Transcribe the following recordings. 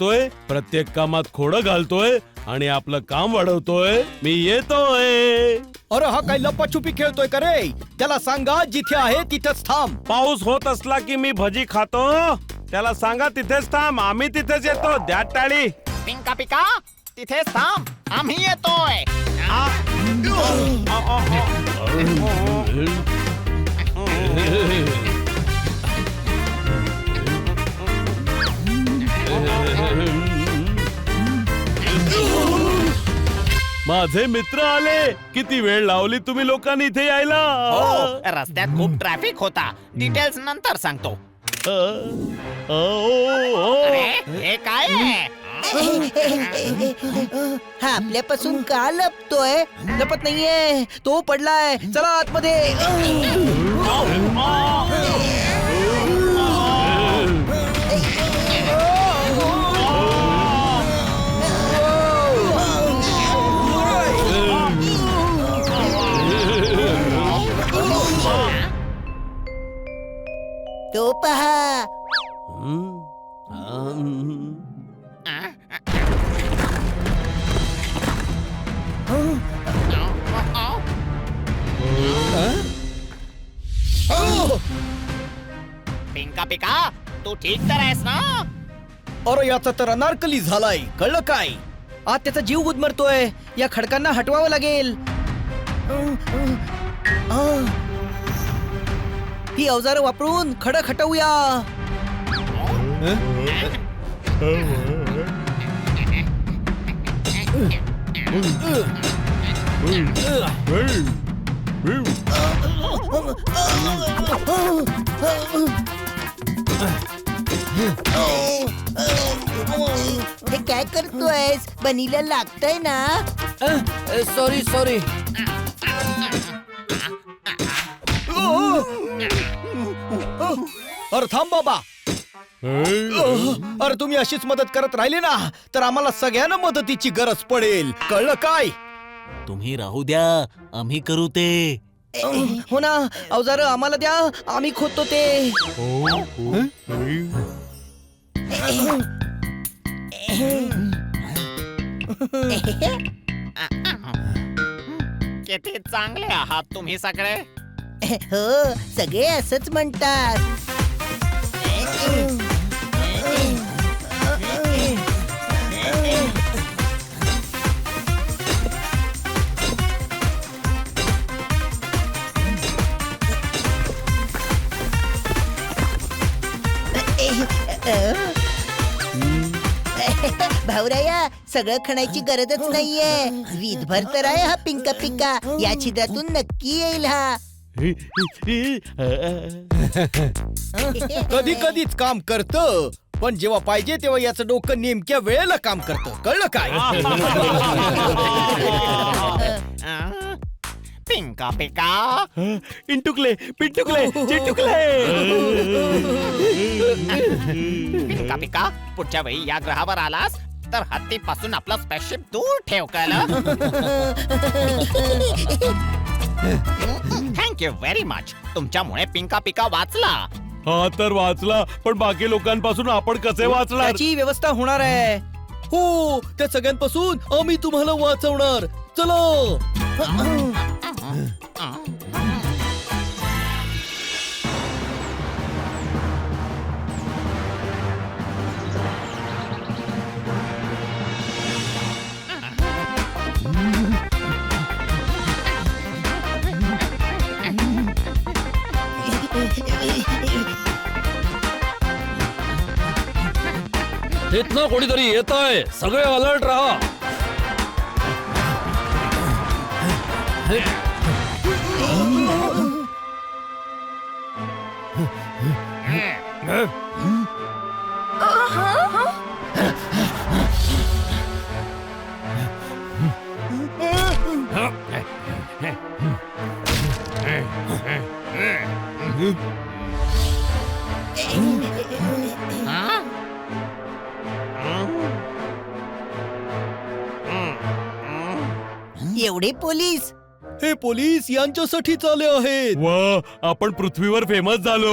तोय प्रत्येक कामात खोडं घालतोय आणि आपलं काम वाढवतोय. मी येतोय. अरे हा काय लपाछुपी खेळतोय का रे? त्याला सांगा जिथे आहे तिथेच थांब. पाऊस होत असला की मी भजी खातो. त्याला सांगा तिथेच थांब. आम्ही तिथेच येतो. द्या टाळी. पिंका पिका तिथेच थांब, आम्ही येतोय. माझे मित्र आले. किती वेळ लावली तुम्ही लोकांनी इथे यायला. हो, रस्त्यात खूप ट्रॅफिक होता. डिटेल्स नंतर सांगतो. अरे, हे काय आहे? हा आपल्यापासून का लपतोय? लपत नाहीये, तो पडलाय. चला आतमध्ये. तो पहा. पिंका पिका तू ठीक तर आहेस ना? अरे याचा तर अनारकली झालाय. कळलं काय? आज त्याचा जीव गुदमरतोय. या खडकांना हटवावं लागेल. ही अवजारं वापरून खडक हटवूया. हे काय करतोयस? बनीला लागतंय ना? Sorry sorry. अरे थांब बाबा. अरे तुम्ही अशीच मदत करत राहिले ना तर आम्हाला सगळ्यांना मदतीची गरज पडेल. कळलं काय? तुम्ही राहू द्या, आम्ही करू ते. हो ना, अवजारं आम्हाला द्या, आम्ही खोदतो ते. किती चांगले आहात तुम्ही सगळे. हो, सगळे असंच म्हणतात. भाऊराया, सगळं खणायची गरजच नाहीये. वीजभर तर आहे हा पिंका पिका. या छिद्रातून नक्की येईल हा. कधी कधीच काम करतं, पण जेव्हा पाहिजे तेव्हा याचं डोकं नेमक्या वेळेला काम करतं. कळलं काय? पिंका पिका इंटुकले पिंटुकले चिंटुकले. पिंका पिका पुढच्या वेळी या ग्रहावर आलास तर हत्तीपासून आपला स्पेसशिप दूर ठेव. कळलं? Thank you very much. तुमच्यामुळे पिंका पिका वाचला. हा तर वाचला, पण बाकी लोकांपासून आपण कसे वाचणार? त्याची व्यवस्था होणार आहे. हो, त्या सगळ्यांपासून आम्ही तुम्हाला वाचवणार. चलो. इथनं कोणीतरी येतोय. सगळे अलर्ट राहा. एवढे पोलीस? हे पोलीस यांच्यासाठीच आले आहेत. वा, आपण पृथ्वीवर फेमस झालो.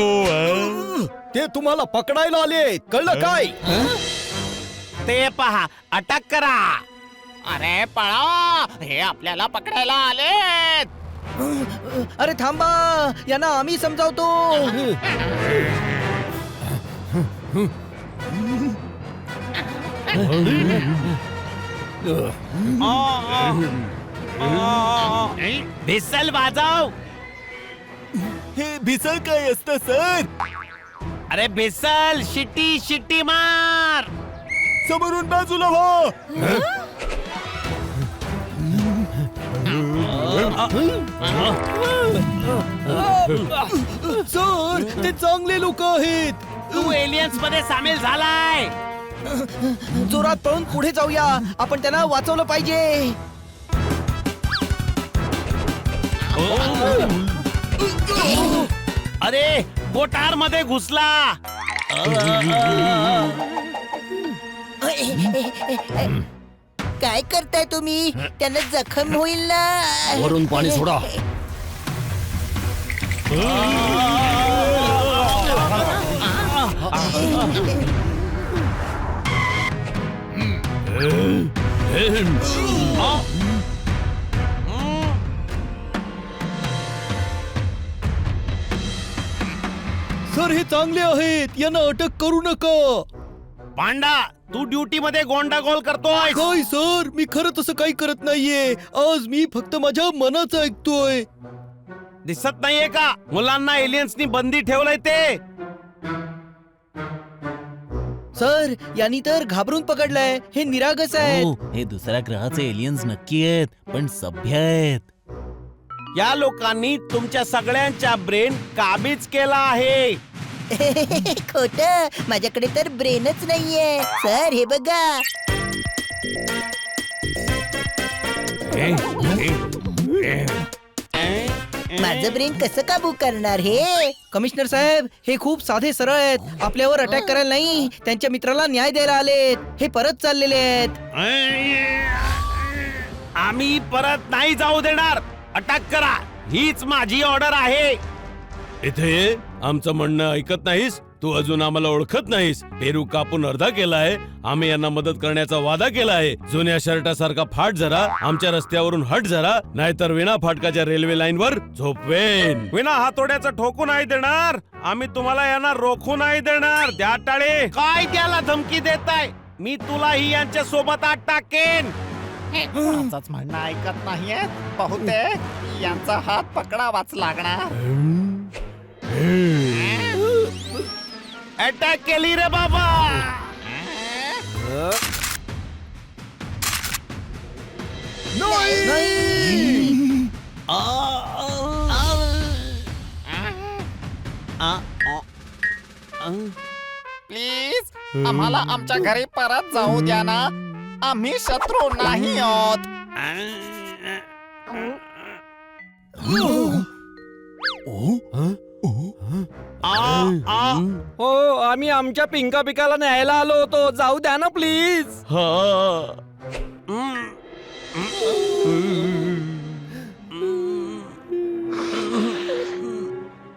ते तुम्हाला पकडायला आले. कळलं काय? ते पहा, अटक करा. अरे पळा, हे आपल्याला पकडायला आलेत. अरे थांबा, यांना आम्ही समजावतो. भिसल वाजव. हे भिसळ काय असतं सर? अरे भिसल, शिटी शिटी मार. समोरून बाजूला हो. सर, ते चांगले लोक आहेत. तू एलियन्स मध्ये सामील झालाय. जोरात पळून पुढे जाऊया. आपण त्यांना वाचवलं पाहिजे. अरे गोटार मध्ये घुसला. काय करताय तुम्ही? त्यांना जखम होईल ना. वरून पाणी सोडा. सर, हे चांगले आहेत. यांना अटक करू नका. पांडा, तू ड्युटी मध्ये गोंडागोल करतोय. काय सर, मी खरं तसं काही करत नाहीये. आज मी फक्त माझ्या मनाचं ऐकतोय. दिसत नाहीये का मुलांना एलियन्सनी बंदी ठेवलंय ते? सर, यांनी तर घाबरून पकडलंय. हे निरागस आहेत. हो, हे दुसऱ्या ग्रहाचे एलियन्स नक्की आहेत, पण सभ्य आहेत. या लोकांनी तुमच्या सगळ्यांच्या ब्रेन काबीज केला आहे. खोट, माझ्याकडे तर ब्रेनच नाहीये. सर, हे बघा. माझं ब्रेन कसं काबू करणार हे? कमिशनर साहेब, हे खूप साधे सरळ आहेत. आपल्यावर अटॅक करायला नाही, त्यांच्या मित्राला न्याय द्यायला आलेत. हे परत चाललेले आहेत. आम्ही परत नाही जाऊ देणार. अटक करा, हीच माझी ऑर्डर आहे. इथे ये. आमचं म्हणणं ऐकत नाहीस? तू अजून आम्हाला ओळखत नाहीस. पेरू कापून अर्धा केलाय. आम्ही यांना मदत करण्याचा वादा केलाय. जुन्या शर्टासारखा फाट जरा, आमच्या रस्त्यावरून हट जरा, नाहीतर विना फाटकाच्या रेल्वे लाईन वर झोपवेन. विना हातोड्याचं ठोकू नाही देणार. आम्ही तुम्हाला यांना रोखू नाही देणार. द्या टाळे. काय त्याला धमकी देताय? मी तुलाही यांच्या सोबत आत टाकेन. कोणाचंच म्हणणं ऐकत नाहीये. बहुतेक यांचा हात पकडावाच लागणार. अटॅक केली रे बाबा. प्लीज आम्हाला आमच्या घरी परत जाऊ द्या ना. आम्ही शत्रू नाही आहोत. हो, आम्ही आमच्या पिंका पिकाला न्यायला आलो होतो. जाऊ द्या ना प्लीज.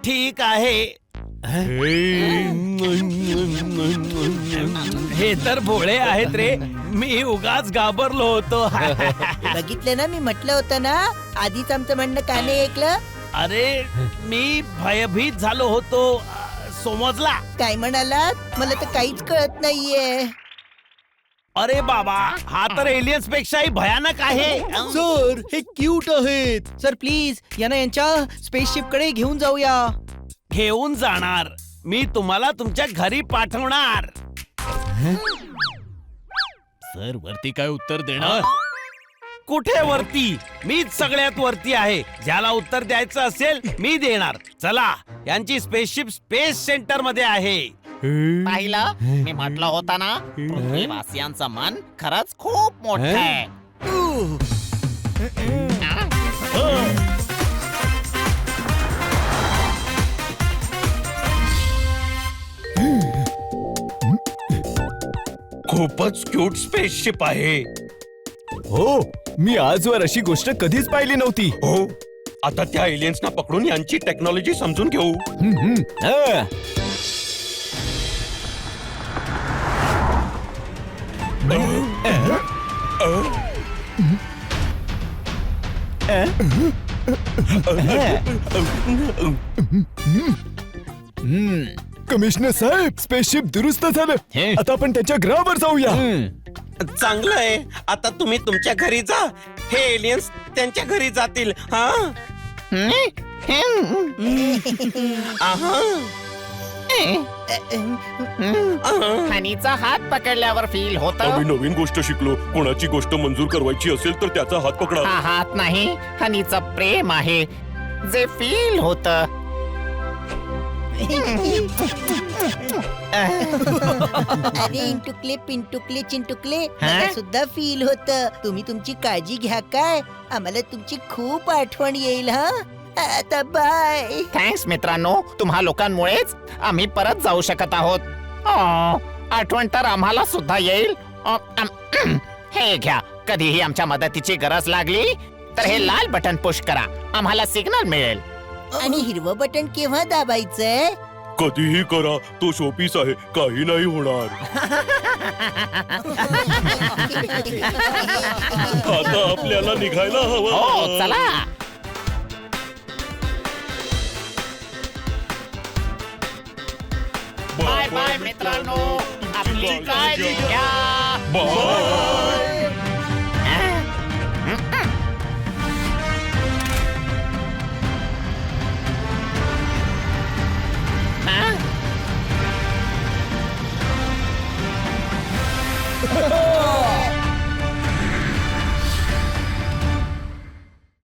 ठीक आहे. हे तर भोळे आहेत रे. मी उगाच घाबरलो होतो. बघितलं ना, मी म्हटलं होतं ना. आधीच आमचं म्हणणं का नाही ऐकलं? अरे मी भयभीत झालो होतो. समजला? काय म्हणालात? मला तर काहीच कळत नाहीये. अरे बाबा, हा तर एलियन्स पेक्षाही भयानक आहे. सर, हे क्यूट आहेत. सर प्लीज, यांना यांच्या स्पेसशिप कडे घेऊन जाऊया. घेऊन जाणार. मी तुम्हाला तुमच्या घरी पाठवणार. सर, वरती काय उत्तर देणार? कुठे वरती? मीच सगळ्यात वरती आहे. ज्याला उत्तर द्यायचं असेल मी देणार. चला, यांची स्पेसशिप स्पेस सेंटर मध्ये आहे. पाहिलं, मी म्हटलं होता ना, पृथ्वीवासियांचं मन खरंच खूप मोठं आहे. खूपच क्यूट स्पेसशिप आहे. हो, मी आजवर अशी गोष्ट कधीच पाहिली नव्हती. हो, आता त्या एलियन्सना पकडून यांची टेक्नॉलॉजी समजून घेऊ. कमिशनर साहेब स्पेसशिप दुरुस्त झालं. आता आपण त्याच्या ग्रहावर जाऊया. चांगलं आहे. आता तुम्ही तुमच्या घरी जा. हे एलियन्स त्यांच्या घरी जातील. हा आहा. हनीचा हात पकडल्यावर फील होत. आम्ही नवीन गोष्ट शिकलो. कोणाची गोष्ट मंजूर करवायची असेल तर त्याचा हात पकडा. हा हात नाही, हनीचं प्रेम आहे जे फील होत. अरे इंटुकले पिंटुकले चिंटुकले मला सुद्धा फील होत. तुम्ही तुमची काळजी घ्या काय. आम्हाला तुमची खूप आठवण येईल. हा आता बाय. थँक्स मित्रांनो, तुम्हा लोकांमुळेच आम्ही परत जाऊ शकत आहोत. आठवण तर आम्हाला सुद्धा येईल. हे घ्या, कधीही आमच्या मदतीची गरज लागली तर हे लाल बटन पुश करा. आम्हाला सिग्नल मिळेल. आणि हिरवं बटन केव्हा दाबायचंय? कधीही करा, तो शोपीस आहे, काही नाही होणार. आता आपल्याला निघायला हो हवं. चला. बाय बाय मित्रांनो, आपली काळजी घ्या. बाय.